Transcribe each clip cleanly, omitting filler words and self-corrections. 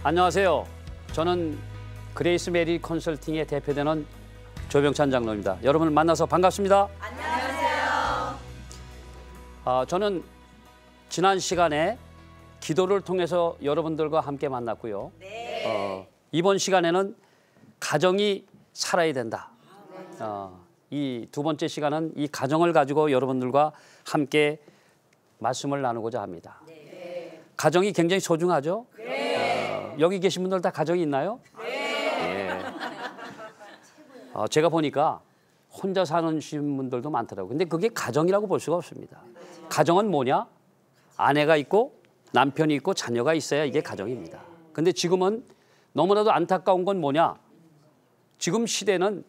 안녕하세요. 저는 그레이스 메리 컨설팅의 대표되는 조병찬 장로입니다. 여러분을 만나서 반갑습니다. 안녕하세요. 저는 지난 시간에 기도를 통해서 여러분들과 함께 만났고요. 네. 이번 시간에는 가정이 살아야 된다. 이 두 번째 시간은 이 가정을 가지고 여러분들과 함께 말씀을 나누고자 합니다. 네. 가정이 굉장히 소중하죠? 네. 여기 계신 분들 다 가정이 있나요? 네. 제가 보니까 혼자 사는 분들도 많더라고요. 근데 그게 가정이라고 볼 수가 없습니다. 가정은 뭐냐? 아내가 있고 남편이 있고 자녀가 있어야 이게 가정입니다. 근데 지금은 너무나도 안타까운 건 뭐냐? 지금 시대는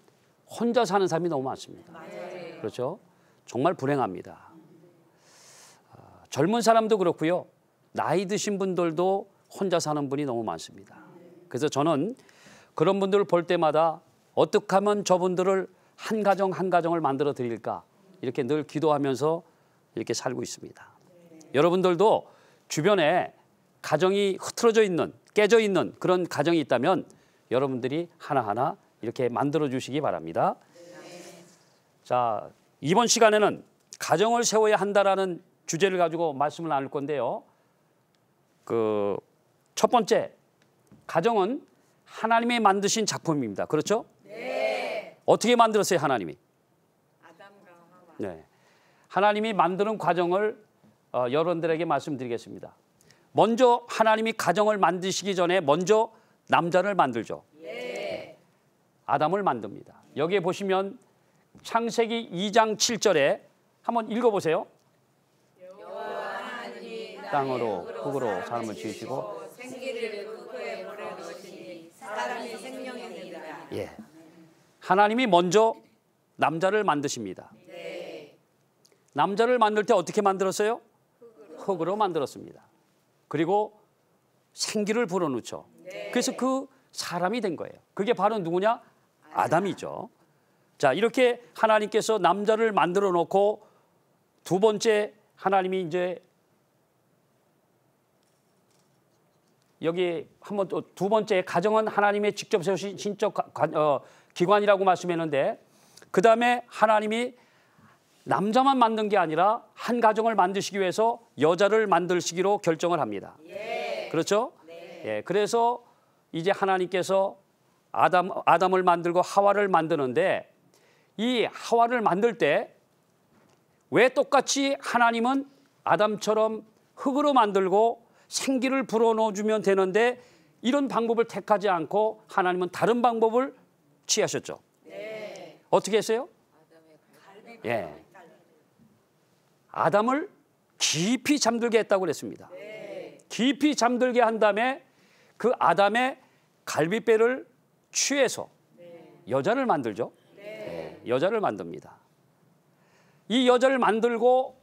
혼자 사는 사람이 너무 많습니다. 그렇죠? 정말 불행합니다. 젊은 사람도 그렇고요. 나이 드신 분들도 혼자 사는 분이 너무 많습니다. 그래서 저는 그런 분들을 볼 때마다 어떻게 하면 저분들을 한 가정 한 가정을 만들어 드릴까 이렇게 늘 기도하면서 이렇게 살고 있습니다. 여러분들도 주변에 가정이 흐트러져 있는, 깨져 있는 그런 가정이 있다면 여러분들이 하나하나 이렇게 만들어 주시기 바랍니다. 자, 이번 시간에는 가정을 세워야 한다라는 주제를 가지고 말씀을 나눌 건데요. 첫 번째, 가정은 하나님이 만드신 작품입니다. 그렇죠? 네. 어떻게 만들었어요, 하나님이? 아담과 하와. 네. 하나님이 만드는 과정을 여러분들에게 말씀드리겠습니다. 먼저 하나님이 가정을 만드시기 전에 먼저 남자를 만들죠. 네. 아담을 만듭니다. 여기에 보시면 창세기 2장 7절에 한번 읽어보세요. 땅으로 흙으로 사람을 지으시고 생기를 그 코에 물을 넣으시니 사람이 생명이니라. 예. 하나님이 먼저 남자를 만드십니다. 네. 남자를 만들 때 어떻게 만들었어요? 흙으로 만들었습니다. 그리고 생기를 불어넣죠. 네. 그래서 그 사람이 된 거예요. 그게 바로 누구냐? 아담이죠. 자, 이렇게 하나님께서 남자를 만들어 놓고 두 번째 하나님이 이제 여기 한번 또 두 번째 가정은 하나님의 직접 세우신 신적 기관이라고 말씀했는데 그 다음에 하나님이 남자만 만든 게 아니라 한 가정을 만드시기 위해서 여자를 만드시기로 결정을 합니다. 예. 그렇죠? 네. 예, 그래서 이제 하나님께서 아담을 만들고 하와를 만드는데 이 하와를 만들 때 왜 똑같이 하나님은 아담처럼 흙으로 만들고 생기를 불어넣어 주면 되는데 이런 방법을 택하지 않고 하나님은 다른 방법을 취하셨죠. 네. 어떻게 했어요? 예. 아담을 깊이 잠들게 했다고 그랬습니다. 네. 깊이 잠들게 한 다음에 그 아담의 갈비뼈를 취해서 여자를 만들죠. 네. 여자를 만듭니다. 이 여자를 만들고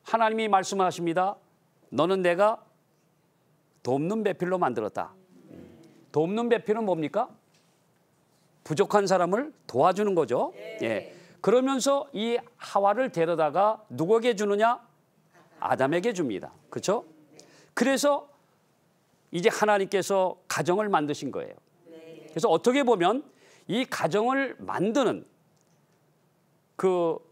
하나님이 말씀하십니다. 너는 내가 돕는 배필로 만들었다. 돕는 배필은 뭡니까? 부족한 사람을 도와주는 거죠. 예. 그러면서 이 하와를 데려다가 누구에게 주느냐? 아담에게 줍니다. 그렇죠? 그래서 이제 하나님께서 가정을 만드신 거예요. 그래서 어떻게 보면 이 가정을 만드는 그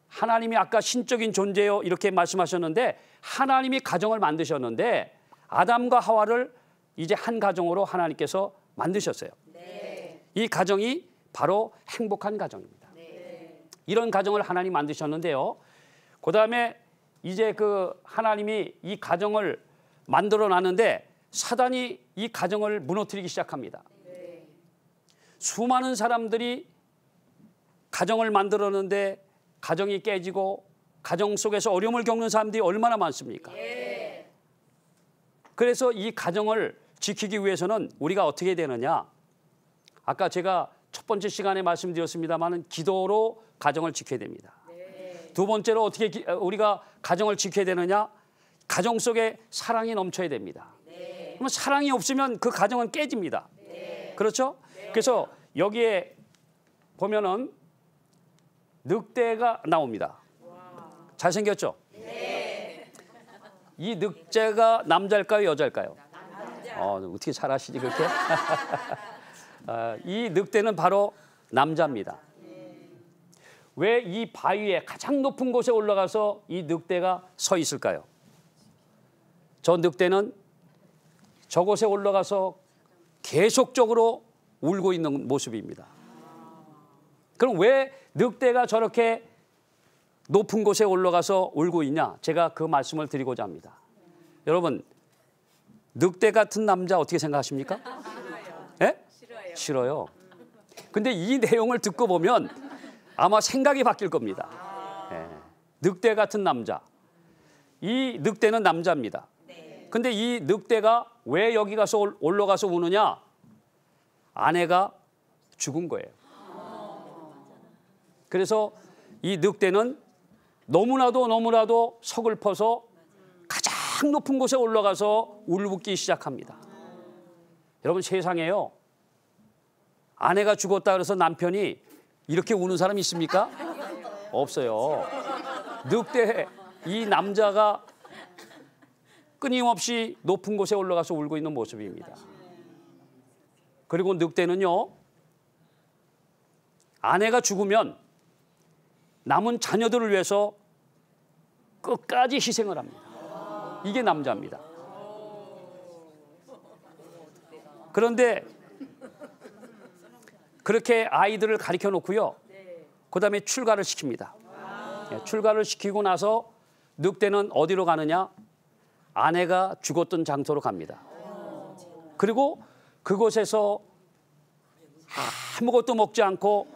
하나님이 아까 신적인 존재요 이렇게 말씀하셨는데 하나님이 가정을 만드셨는데 아담과 하와를 이제 한 가정으로 하나님께서 만드셨어요. 네. 이 가정이 바로 행복한 가정입니다. 네. 이런 가정을 하나님 만드셨는데요. 그 다음에 이제 그 하나님이 이 가정을 만들어 놨는데 사단이 이 가정을 무너뜨리기 시작합니다. 네. 수많은 사람들이 가정을 만들었는데 가정이 깨지고 가정 속에서 어려움을 겪는 사람들이 얼마나 많습니까? 예. 그래서 이 가정을 지키기 위해서는 우리가 어떻게 되느냐? 아까 제가 첫 번째 시간에 말씀드렸습니다만 기도로 가정을 지켜야 됩니다. 네. 두 번째로 어떻게 우리가 가정을 지켜야 되느냐? 가정 속에 사랑이 넘쳐야 됩니다. 네. 그러면 사랑이 없으면 그 가정은 깨집니다. 네. 그렇죠? 그래서 여기에 보면은 늑대가 나옵니다. 잘생겼죠? 네. 이 늑대가 남자일까요, 여자일까요? 남자. 어떻게 잘하시지 그렇게? 이 늑대는 바로 남자입니다. 왜 이 바위에 가장 높은 곳에 올라가서 이 늑대가 서 있을까요? 저 늑대는 저곳에 올라가서 계속적으로 울고 있는 모습입니다. 그럼 왜 늑대가 저렇게 높은 곳에 올라가서 울고 있냐? 제가 그 말씀을 드리고자 합니다. 여러분, 늑대 같은 남자 어떻게 생각하십니까? 예? 싫어요. 근데 이 내용을 듣고 보면 아마 생각이 바뀔 겁니다. 예. 늑대 같은 남자. 이 늑대는 남자입니다. 근데 이 늑대가 왜 여기 가서 올라가서 우느냐? 아내가 죽은 거예요. 그래서 이 늑대는 너무나도 서글퍼서 가장 높은 곳에 올라가서 울붓기 시작합니다. 여러분, 세상에요, 아내가 죽었다 그래서 남편이 이렇게 우는 사람 있습니까? 없어요. 늑대, 이 남자가 끊임없이 높은 곳에 올라가서 울고 있는 모습입니다. 그리고 늑대는요, 아내가 죽으면 남은 자녀들을 위해서 끝까지 희생을 합니다. 이게 남자입니다. 그런데 그렇게 아이들을 가르쳐 놓고요, 그 다음에 출가를 시킵니다. 출가를 시키고 나서 늑대는 어디로 가느냐? 아내가 죽었던 장소로 갑니다. 그리고 그곳에서 아무것도 먹지 않고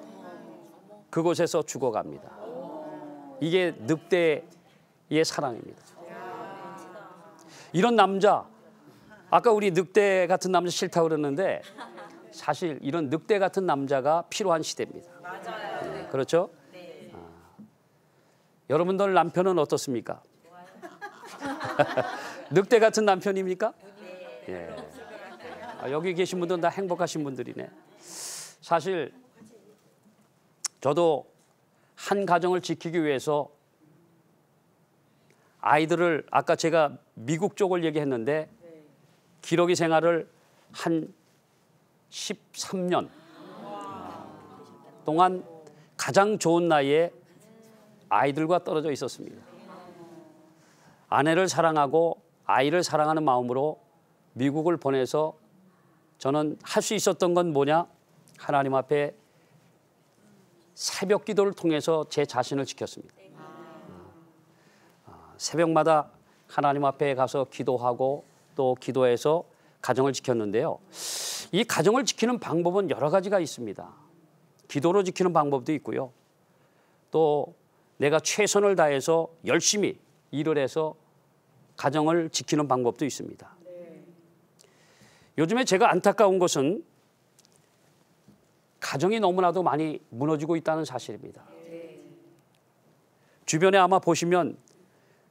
그곳에서 죽어갑니다. 이게 늑대의 사랑입니다. 이런 남자, 아까 우리 늑대 같은 남자 싫다고 그랬는데 사실 이런 늑대 같은 남자가 필요한 시대입니다. 네, 그렇죠? 여러분들 남편은 어떻습니까? 늑대 같은 남편입니까? 예. 여기 계신 분들은 다 행복하신 분들이네. 사실 저도 한 가정을 지키기 위해서 아이들을, 아까 제가 미국 쪽을 얘기했는데 기러기 생활을 한 13년 동안 가장 좋은 나이에 아이들과 떨어져 있었습니다. 아내를 사랑하고 아이를 사랑하는 마음으로 미국을 보내서 저는 할 수 있었던 건 뭐냐? 하나님 앞에 새벽 기도를 통해서 제 자신을 지켰습니다. 새벽마다 하나님 앞에 가서 기도하고 또 기도해서 가정을 지켰는데요. 이 가정을 지키는 방법은 여러 가지가 있습니다. 기도로 지키는 방법도 있고요. 또 내가 최선을 다해서 열심히 일을 해서 가정을 지키는 방법도 있습니다. 요즘에 제가 안타까운 것은 가정이 너무나도 많이 무너지고 있다는 사실입니다. 주변에 아마 보시면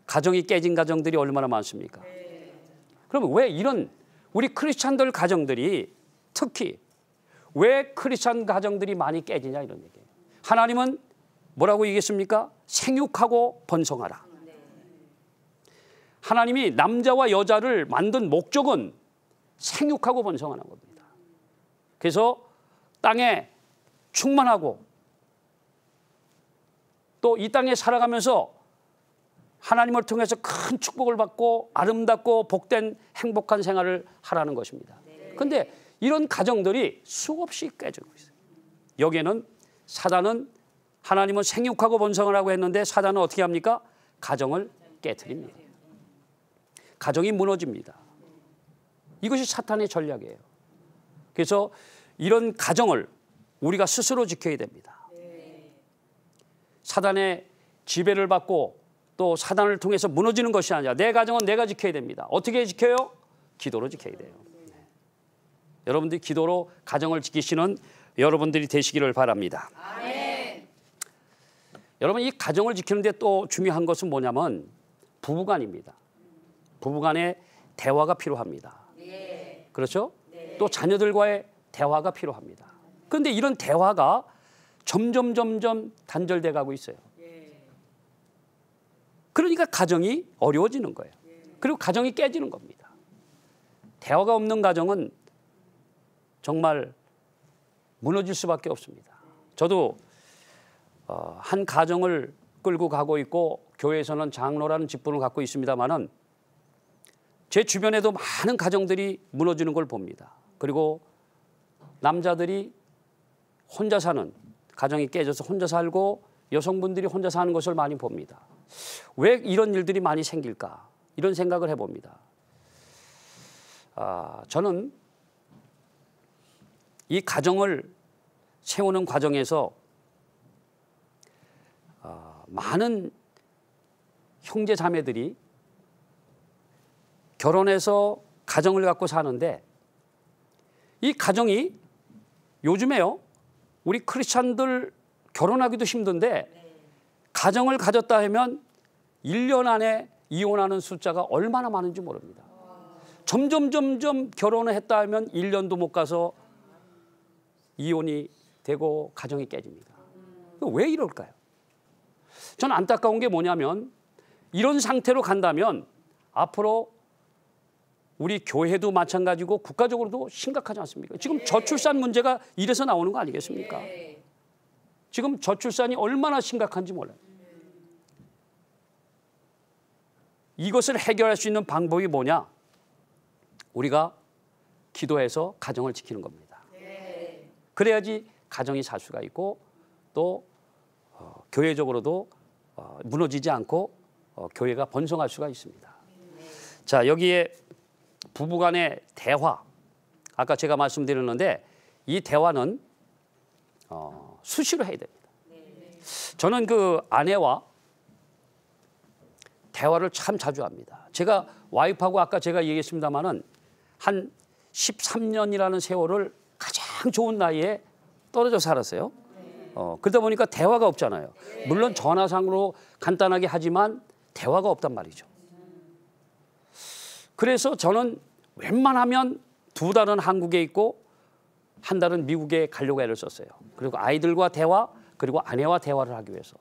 가정이 깨진 가정들이 얼마나 많습니까? 그러면 왜 이런 우리 크리스찬들 가정들이, 특히 왜 크리스찬 가정들이 많이 깨지냐, 이런 얘기예요. 하나님은 뭐라고 얘기했습니까? 생육하고 번성하라. 하나님이 남자와 여자를 만든 목적은 생육하고 번성하는 겁니다. 그래서 땅에 충만하고 또 이 땅에 살아가면서 하나님을 통해서 큰 축복을 받고 아름답고 복된 행복한 생활을 하라는 것입니다. 그런데 이런 가정들이 수없이 깨지고 있어요. 여기에는 사단은, 하나님은 생육하고 번성을 하고 했는데 사단은 어떻게 합니까? 가정을 깨트립니다. 가정이 무너집니다. 이것이 사탄의 전략이에요. 그래서 이런 가정을 우리가 스스로 지켜야 됩니다. 사단의 지배를 받고 또 사단을 통해서 무너지는 것이 아니라 내 가정은 내가 지켜야 됩니다. 어떻게 지켜요? 기도로 지켜야 돼요. 여러분들이 기도로 가정을 지키시는 여러분들이 되시기를 바랍니다. 아멘. 여러분, 이 가정을 지키는데 또 중요한 것은 뭐냐면 부부간입니다. 부부간의 대화가 필요합니다. 그렇죠? 또 자녀들과의 대화가 필요합니다. 그런데 이런 대화가 점점 단절돼 가고 있어요. 그러니까 가정이 어려워지는 거예요. 그리고 가정이 깨지는 겁니다. 대화가 없는 가정은 정말 무너질 수밖에 없습니다. 저도 한 가정을 끌고 가고 있고 교회에서는 장로라는 직분을 갖고 있습니다마는 제 주변에도 많은 가정들이 무너지는 걸 봅니다. 그리고 남자들이 혼자 사는, 가정이 깨져서 혼자 살고 여성분들이 혼자 사는 것을 많이 봅니다. 왜 이런 일들이 많이 생길까? 이런 생각을 해봅니다. 저는 이 가정을 세우는 과정에서 많은 형제 자매들이 결혼해서 가정을 갖고 사는데 이 가정이 요즘에요, 우리 크리스찬들 결혼하기도 힘든데 가정을 가졌다 하면 1년 안에 이혼하는 숫자가 얼마나 많은지 모릅니다. 점점 결혼을 했다 하면 1년도 못 가서 이혼이 되고 가정이 깨집니다. 왜 이럴까요? 저는 안타까운 게 뭐냐면 이런 상태로 간다면 앞으로 우리 교회도 마찬가지고 국가적으로도 심각하지 않습니까? 지금 저출산 문제가 이래서 나오는 거 아니겠습니까? 지금 저출산이 얼마나 심각한지 몰라요. 이것을 해결할 수 있는 방법이 뭐냐? 우리가 기도해서 가정을 지키는 겁니다. 그래야지 가정이 살 수가 있고 또 교회적으로도 무너지지 않고 교회가 번성할 수가 있습니다. 자, 여기에 부부간의 대화, 아까 제가 말씀드렸는데 이 대화는 수시로 해야 됩니다. 저는 그 아내와 대화를 참 자주 합니다. 제가 와이프하고 아까 제가 얘기했습니다마는 한 13년이라는 세월을 가장 좋은 나이에 떨어져 살았어요. 그러다 보니까 대화가 없잖아요. 물론 전화상으로 간단하게 하지만 대화가 없단 말이죠. 그래서 저는 웬만하면 2달은 한국에 있고 1달은 미국에 가려고 애를 썼어요. 그리고 아이들과 대화, 그리고 아내와 대화를 하기 위해서.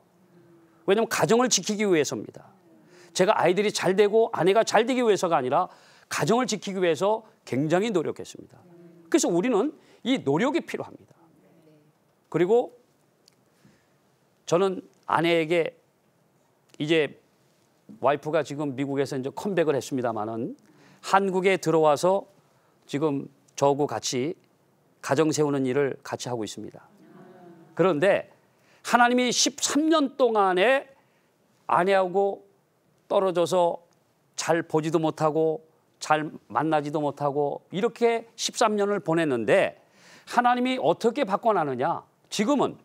왜냐하면 가정을 지키기 위해서입니다. 제가 아이들이 잘 되고 아내가 잘 되기 위해서가 아니라 가정을 지키기 위해서 굉장히 노력했습니다. 그래서 우리는 이 노력이 필요합니다. 그리고 저는 아내에게 이제 와이프가 지금 미국에서 이제 컴백을 했습니다마는 한국에 들어와서 지금 저하고 같이 가정 세우는 일을 같이 하고 있습니다. 그런데 하나님이 13년 동안에 아내하고 떨어져서 잘 보지도 못하고 잘 만나지도 못하고 이렇게 13년을 보냈는데 하나님이 어떻게 바꿔나느냐? 지금은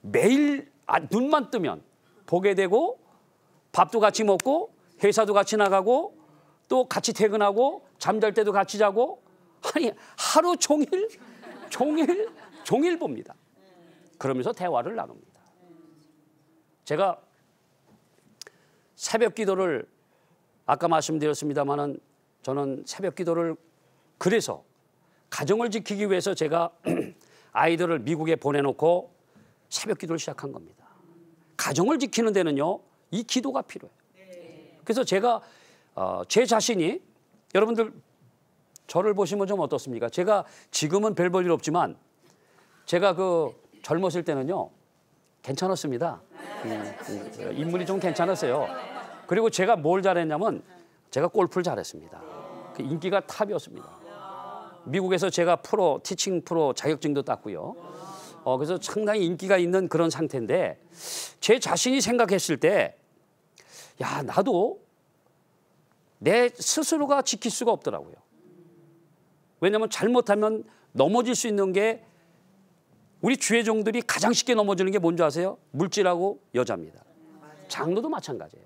매일 눈만 뜨면 보게 되고 밥도 같이 먹고 회사도 같이 나가고 또 같이 퇴근하고 잠잘 때도 같이 자고 아니 하루 종일 봅니다. 그러면서 대화를 나눕니다. 제가 새벽 기도를 아까 말씀드렸습니다마는 저는 새벽 기도를 그래서 가정을 지키기 위해서 제가 아이들을 미국에 보내놓고 새벽 기도를 시작한 겁니다. 가정을 지키는 데는요, 이 기도가 필요해요. 그래서 제가 제 자신이 여러분들 저를 보시면 좀 어떻습니까? 제가 지금은 별 볼 일 없지만 제가 그 젊었을 때는요 괜찮았습니다. 인물이 좀 괜찮았어요. 그리고 제가 뭘 잘했냐면 제가 골프를 잘했습니다. 그 인기가 탑이었습니다. 미국에서 제가 티칭 프로 자격증도 땄고요. 그래서 상당히 인기가 있는 그런 상태인데 제 자신이 생각했을 때 야, 나도 내 스스로가 지킬 수가 없더라고요. 왜냐하면 잘못하면 넘어질 수 있는 게 우리 주의 종들이 가장 쉽게 넘어지는 게 뭔지 아세요? 물질하고 여자입니다. 장로도 마찬가지예요.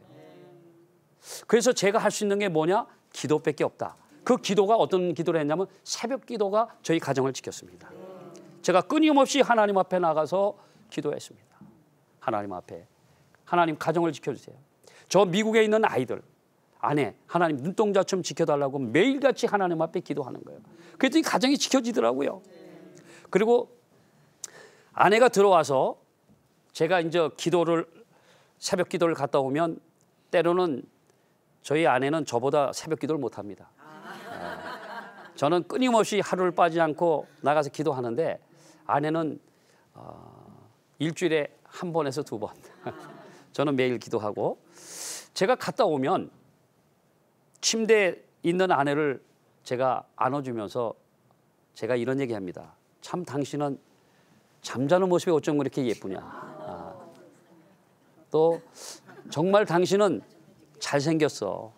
그래서 제가 할 수 있는 게 뭐냐? 기도밖에 없다. 그 기도가 어떤 기도를 했냐면 새벽 기도가 저희 가정을 지켰습니다. 제가 끊임없이 하나님 앞에 나가서 기도했습니다. 하나님 앞에. 하나님 가정을 지켜주세요. 저 미국에 있는 아이들, 아내, 하나님 눈동자처럼 지켜달라고 매일같이 하나님 앞에 기도하는 거예요. 그랬더니 가정이 지켜지더라고요. 그리고 아내가 들어와서 제가 이제 새벽 기도를 갔다 오면 때로는 저희 아내는 저보다 새벽 기도를 못 합니다. 저는 끊임없이 하루를 빠지지 않고 나가서 기도하는데 아내는 일주일에 한 번에서 두 번. 저는 매일 기도하고 제가 갔다 오면 침대에 있는 아내를 제가 안아주면서 제가 이런 얘기합니다. 참 당신은 잠자는 모습이 어쩜 그렇게 예쁘냐. 또 정말 당신은 잘생겼어.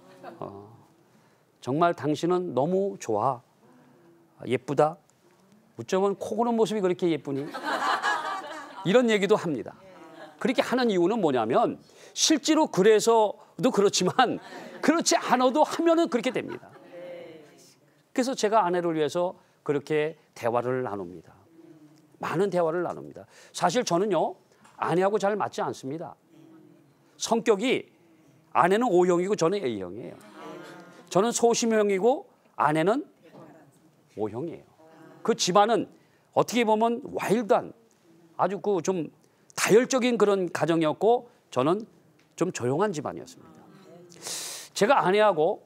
정말 당신은 너무 좋아. 예쁘다. 어쩌면 코 고는 모습이 그렇게 예쁘니? 이런 얘기도 합니다. 그렇게 하는 이유는 뭐냐면 실제로 그래서도 그렇지만 그렇지 않아도 하면은 그렇게 됩니다. 그래서 제가 아내를 위해서 그렇게 대화를 나눕니다. 많은 대화를 나눕니다. 사실 저는요 아내하고 잘 맞지 않습니다. 성격이 아내는 O형이고 저는 A형이에요. 저는 소심형이고 아내는 O형이에요. 그 집안은 어떻게 보면 와일드한 아주 그 좀 다혈적인 그런 가정이었고 저는 좀 조용한 집안이었습니다. 제가 아내하고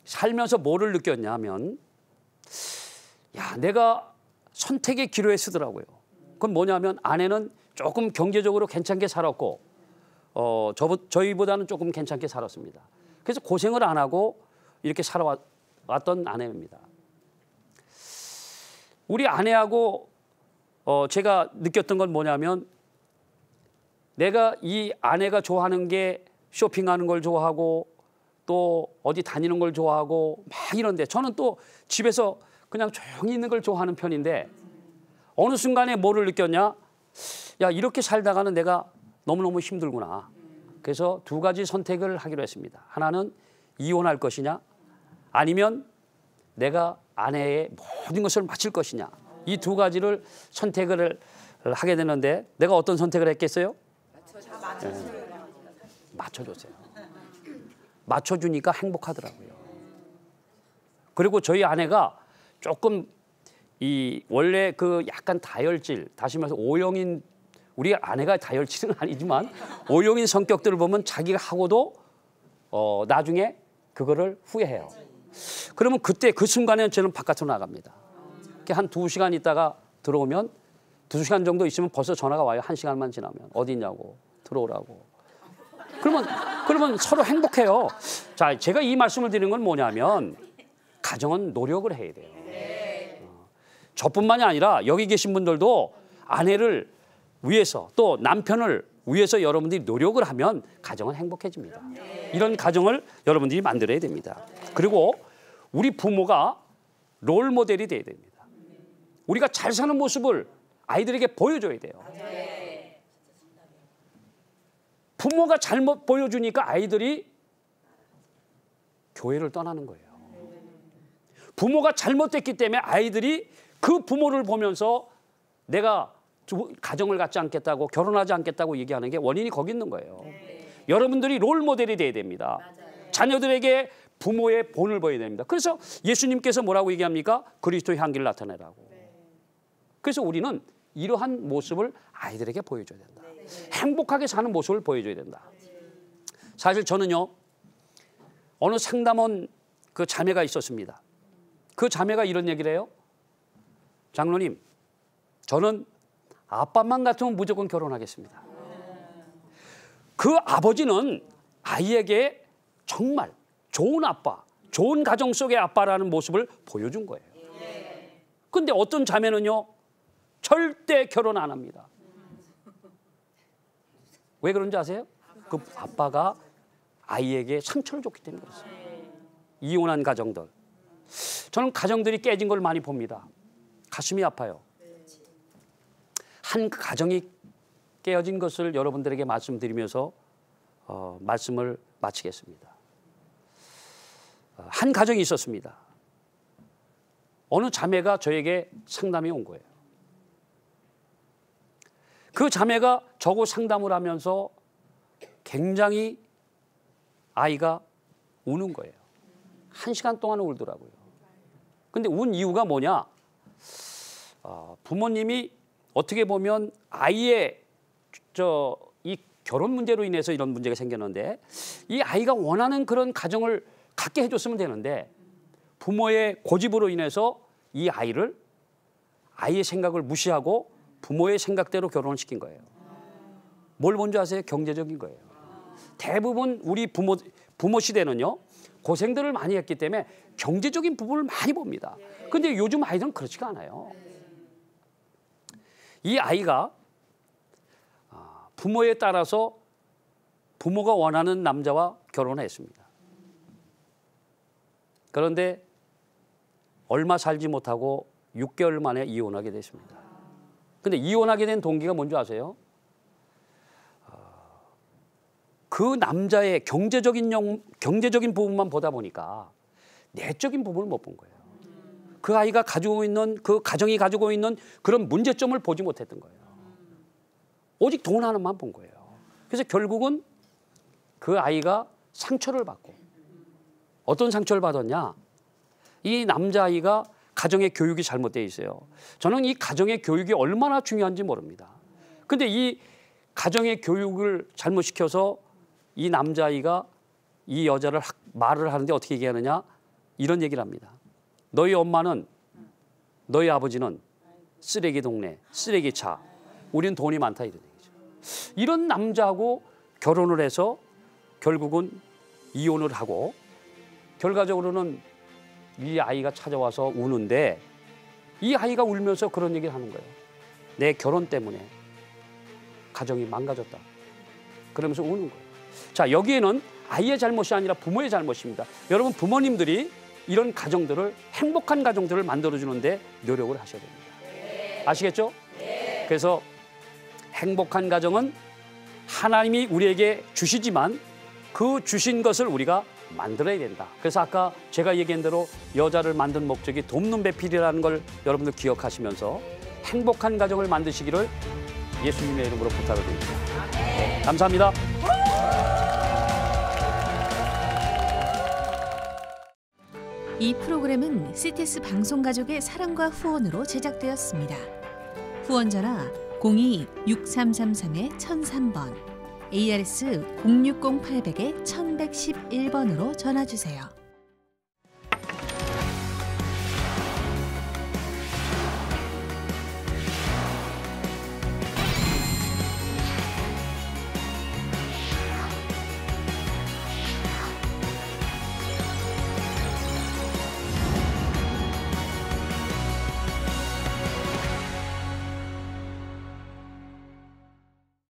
살면서 뭐를 느꼈냐면 야 내가 선택의 기로에 서더라고요. 그건 뭐냐면 아내는 조금 경제적으로 괜찮게 살았고 저희보다는 조금 괜찮게 살았습니다. 그래서 고생을 안 하고 이렇게 살아왔던 아내입니다. 우리 아내하고 제가 느꼈던 건 뭐냐면 내가 이 아내가 좋아하는 게 쇼핑하는 걸 좋아하고 또 어디 다니는 걸 좋아하고 막 이런데 저는 또 집에서 그냥 조용히 있는 걸 좋아하는 편인데 어느 순간에 뭐를 느꼈냐? 야 이렇게 살다가는 내가 너무너무 힘들구나. 그래서 두 가지 선택을 하기로 했습니다. 하나는 이혼할 것이냐 아니면 내가 아내의 모든 것을 바칠 것이냐. 이 두 가지를 선택을 하게 되는데 내가 어떤 선택을 했겠어요? 맞춰줬어요. 맞춰주니까 행복하더라고요. 그리고 저희 아내가 조금 원래 그 약간 다혈질, 다시 말해서 O형인 우리 아내가 다혈질은 아니지만 O형인 성격들을 보면 자기가 하고도 나중에 그거를 후회해요. 그러면 그때 그 순간에 저는 바깥으로 나갑니다. 한 2시간 있다가 들어오면 2시간 정도 있으면 벌써 전화가 와요. 1시간만 지나면 어디 있냐고 들어오라고. 그러면 서로 행복해요. 자, 제가 이 말씀을 드리는 건 뭐냐면 가정은 노력을 해야 돼요. 저뿐만이 아니라 여기 계신 분들도 아내를 위해서 또 남편을 위해서 여러분들이 노력을 하면 가정은 행복해집니다. 이런 가정을 여러분들이 만들어야 됩니다. 그리고 우리 부모가 롤 모델이 돼야 됩니다. 우리가 잘 사는 모습을 아이들에게 보여줘야 돼요. 부모가 잘못 보여주니까 아이들이 교회를 떠나는 거예요. 부모가 잘못됐기 때문에 아이들이 그 부모를 보면서 내가 가정을 갖지 않겠다고 결혼하지 않겠다고 얘기하는 게 원인이 거기 있는 거예요. 여러분들이 롤 모델이 돼야 됩니다. 자녀들에게 부모의 본을 보여야 됩니다. 그래서 예수님께서 뭐라고 얘기합니까? 그리스도의 향기를 나타내라고. 그래서 우리는 이러한 모습을 아이들에게 보여줘야 된다. 행복하게 사는 모습을 보여줘야 된다. 사실 저는요 어느 상담원 그 자매가 있었습니다. 그 자매가 이런 얘기를 해요. 장로님, 저는 아빠만 같으면 무조건 결혼하겠습니다. 그 아버지는 아이에게 정말 좋은 아빠, 좋은 가정 속의 아빠라는 모습을 보여준 거예요. 근데 어떤 자매는요 절대 결혼 안 합니다. 왜 그런지 아세요? 그 아빠가 아이에게 상처를 줬기 때문에 그렇습니다. 이혼한 가정들. 저는 가정들이 깨진 걸 많이 봅니다. 가슴이 아파요. 한 가정이 깨어진 것을 여러분들에게 말씀드리면서 말씀을 마치겠습니다. 한 가정이 있었습니다. 어느 자매가 저에게 상담이 온 거예요. 그 자매가 저하고 상담을 하면서 굉장히 아이가 우는 거예요. 1시간 동안 울더라고요. 근데 운 이유가 뭐냐? 부모님이 어떻게 보면 아이의 이 결혼 문제로 인해서 이런 문제가 생겼는데 이 아이가 원하는 그런 가정을 갖게 해줬으면 되는데 부모의 고집으로 인해서 이 아이의 생각을 무시하고 부모의 생각대로 결혼을 시킨 거예요. 뭘 먼저 아세요? 경제적인 거예요. 대부분 우리 부모 시대는요, 고생들을 많이 했기 때문에 경제적인 부분을 많이 봅니다. 근데 요즘 아이들은 그렇지가 않아요. 이 아이가 부모에 따라서 부모가 원하는 남자와 결혼을 했습니다. 그런데 얼마 살지 못하고 6개월 만에 이혼하게 됐습니다. 근데 이혼하게 된 동기가 뭔지 아세요? 그 남자의 경제적인 부분만 보다 보니까 내적인 부분을 못 본 거예요. 그 아이가 가지고 있는, 그 가정이 가지고 있는 그런 문제점을 보지 못했던 거예요. 오직 돈 하나만 본 거예요. 그래서 결국은 그 아이가 상처를 받고, 어떤 상처를 받았냐? 이 남자아이가 가정의 교육이 잘못되어 있어요. 저는 이 가정의 교육이 얼마나 중요한지 모릅니다. 근데 이 가정의 교육을 잘못시켜서 이 남자아이가 이 여자를 말을 하는데 어떻게 얘기하느냐? 이런 얘기를 합니다. 너희 엄마는, 너희 아버지는 쓰레기 동네, 쓰레기 차, 우린 돈이 많다, 이런 얘기죠. 이런 남자하고 결혼을 해서 결국은 이혼을 하고, 결과적으로는 이 아이가 찾아와서 우는데, 이 아이가 울면서 그런 얘기를 하는 거예요. 내 결혼 때문에 가정이 망가졌다. 그러면서 우는 거예요. 자, 여기에는 아이의 잘못이 아니라 부모의 잘못입니다. 여러분, 부모님들이 이런 가정들을, 행복한 가정들을 만들어주는데 노력을 하셔야 됩니다. 아시겠죠? 그래서 행복한 가정은 하나님이 우리에게 주시지만 그 주신 것을 우리가 만들어야 된다. 그래서 아까 제가 얘기한 대로 여자를 만든 목적이 돕는 배필이라는 걸 여러분들 기억하시면서 행복한 가정을 만드시기를 예수님의 이름으로 부탁을 드립니다. 감사합니다. 이 프로그램은 CTS 방송가족의 사랑과 후원으로 제작되었습니다. 후원 전화 02-6333-1003번, ARS 060-800-1111번으로 전화주세요.